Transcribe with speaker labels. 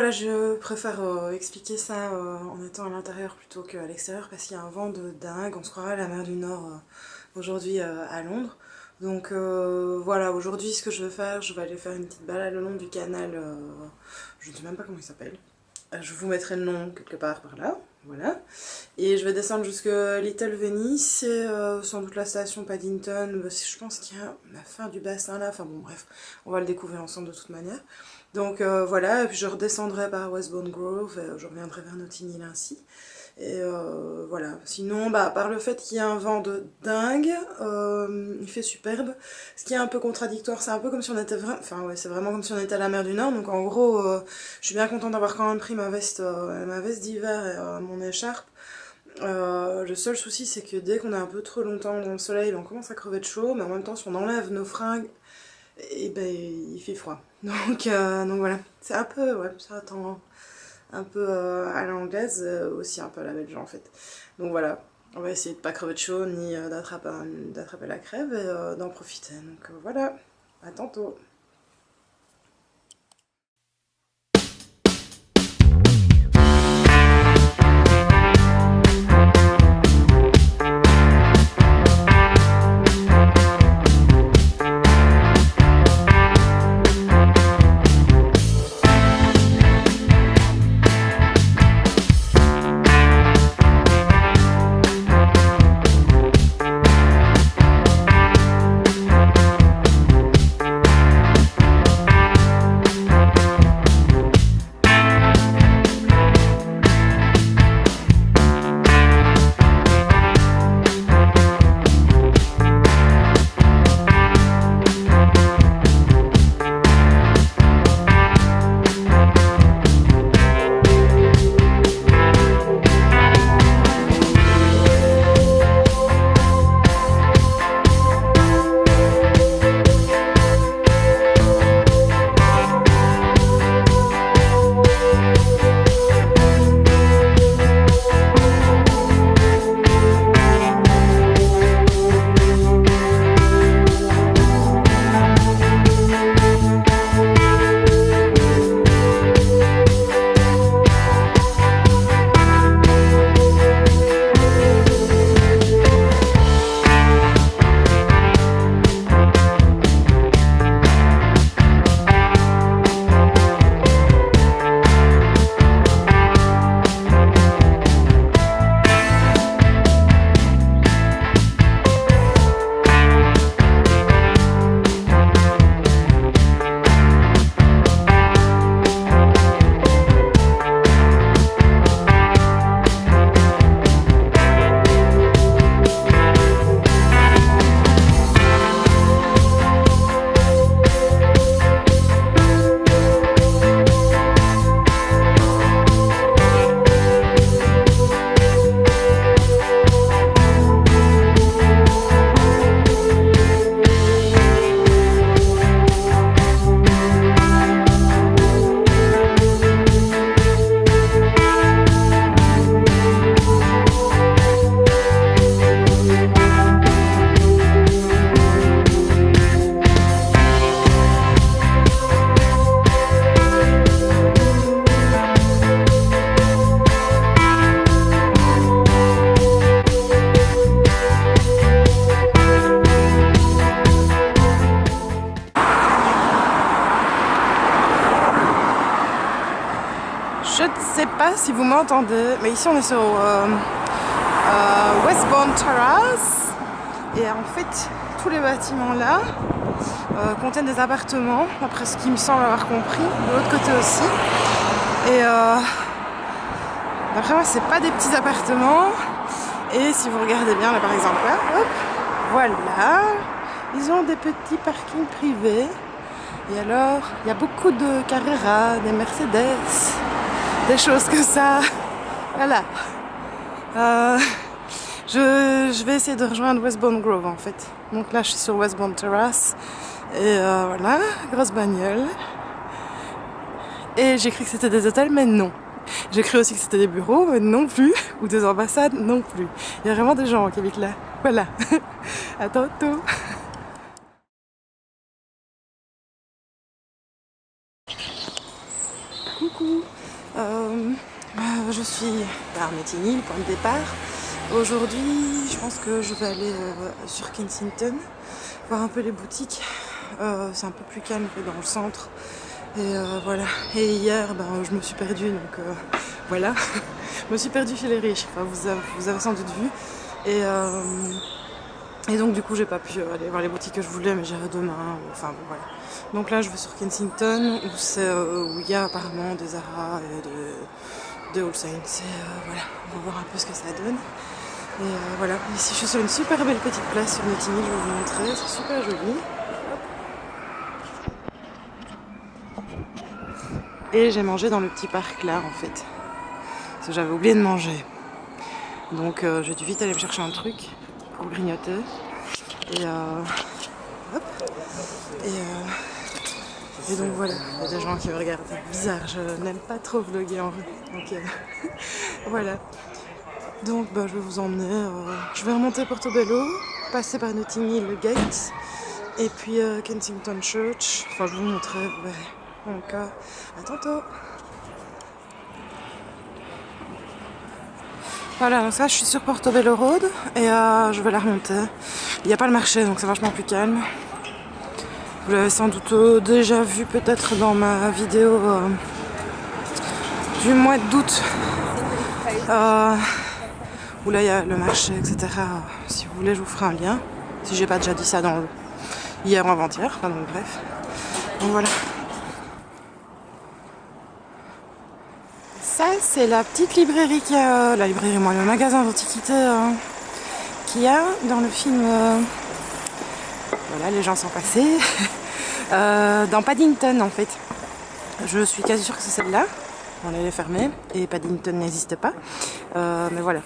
Speaker 1: voilà, je préfère expliquer ça en étant à l'intérieur plutôt qu'à l'extérieur parce qu'il y a un vent de dingue, on se croirait à la mer du Nord aujourd'hui à Londres. Donc voilà, aujourd'hui ce que je vais faire, je vais aller faire une petite balade le long du canal, je ne sais même pas comment il s'appelle. Je vous mettrai le nom quelque part par là, voilà. Et je vais descendre jusque Little Venice et sans doute la station Paddington, je pense qu'il y a la fin du bassin là, enfin bon bref, on va le découvrir ensemble de toute manière. Donc voilà, et puis je redescendrai par Westbourne Grove, et je reviendrai vers Notting Hill ainsi. Et voilà, sinon, bah, par le fait qu'il y a un vent de dingue, il fait superbe. Ce qui est un peu contradictoire, c'est un peu comme si on était vraiment... Enfin ouais, c'est vraiment comme si on était à la mer du Nord, donc en gros, je suis bien contente d'avoir quand même pris ma veste d'hiver et mon écharpe. Le seul souci c'est que dès qu'on est un peu trop longtemps dans le soleil, on commence à crever de chaud, mais en même temps si on enlève nos fringues, et ben il fait froid. Donc voilà, c'est un peu, ouais, ça attend un peu à l'anglaise, aussi un peu à la belge en fait. Donc voilà, on va essayer de pas crever de chaud ni d'attraper la crève et d'en profiter. Donc voilà, à tantôt. Je ne sais pas si vous m'entendez, mais ici on est sur Westbourne Terrace et en fait tous les bâtiments là contiennent des appartements, après ce qui me semble avoir compris, de l'autre côté aussi. Et d'après moi c'est pas des petits appartements, et si vous regardez bien là par exemple là, hop, voilà, ils ont des petits parkings privés. Et alors il y a beaucoup de Carrera, des Mercedes, des choses comme ça, voilà. Je vais essayer de rejoindre Westbourne Grove en fait. Donc là je suis sur Westbourne Terrace et voilà, grosse bagnole. Et j'ai cru que c'était des hôtels, mais non. J'ai cru aussi que c'était des bureaux, mais non plus, ou des ambassades, non plus. Il y a vraiment des gens qui habitent là, voilà. À tantôt. Coucou. je suis à Notting Hill, point de départ. Aujourd'hui, je pense que je vais aller sur Kensington, voir un peu les boutiques. C'est un peu plus calme que dans le centre. Et voilà. Et hier, je me suis perdue, donc voilà. Je me suis perdue chez les riches. Enfin, vous avez sans doute vu. Et donc du coup, j'ai pas pu aller voir les boutiques que je voulais, mais j'irai demain. Enfin bon, voilà. Donc là, je vais sur Kensington, où il y a apparemment des Zara et de All Saints. Et voilà, on va voir un peu ce que ça donne. Et voilà, ici je suis sur une super belle petite place sur Notting Hill, je vais vous montrer, c'est super joli. Et j'ai mangé dans le petit parc là en fait, parce que j'avais oublié de manger. Donc j'ai dû vite aller me chercher un truc pour grignoter. Et hop. Et donc voilà, il y a des gens qui me regardent bizarre, je n'aime pas trop vlogger en rue. Donc voilà. Donc je vais vous emmener, je vais remonter Portobello, passer par Notting Hill Gate et puis Kensington Church. Enfin je vais vous montrer, vous verrez. Donc à tantôt. Voilà, donc ça je suis sur Portobello Road et je vais la remonter. Il n'y a pas le marché donc c'est vachement plus calme. Vous l'avez sans doute déjà vu peut-être dans ma vidéo du mois d'août. Où là il y a le marché, etc. Si vous voulez, je vous ferai un lien. Si j'ai pas déjà dit ça dans hier ou avant-hier, enfin donc bref. Donc voilà. Ça c'est la petite librairie qu'il y a, le magasin d'antiquité qu'il y a dans le film. Voilà, les gens sont passés. Dans Paddington en fait. Je suis quasi sûre que c'est celle-là. On est fermée et Paddington n'existe pas. Mais voilà.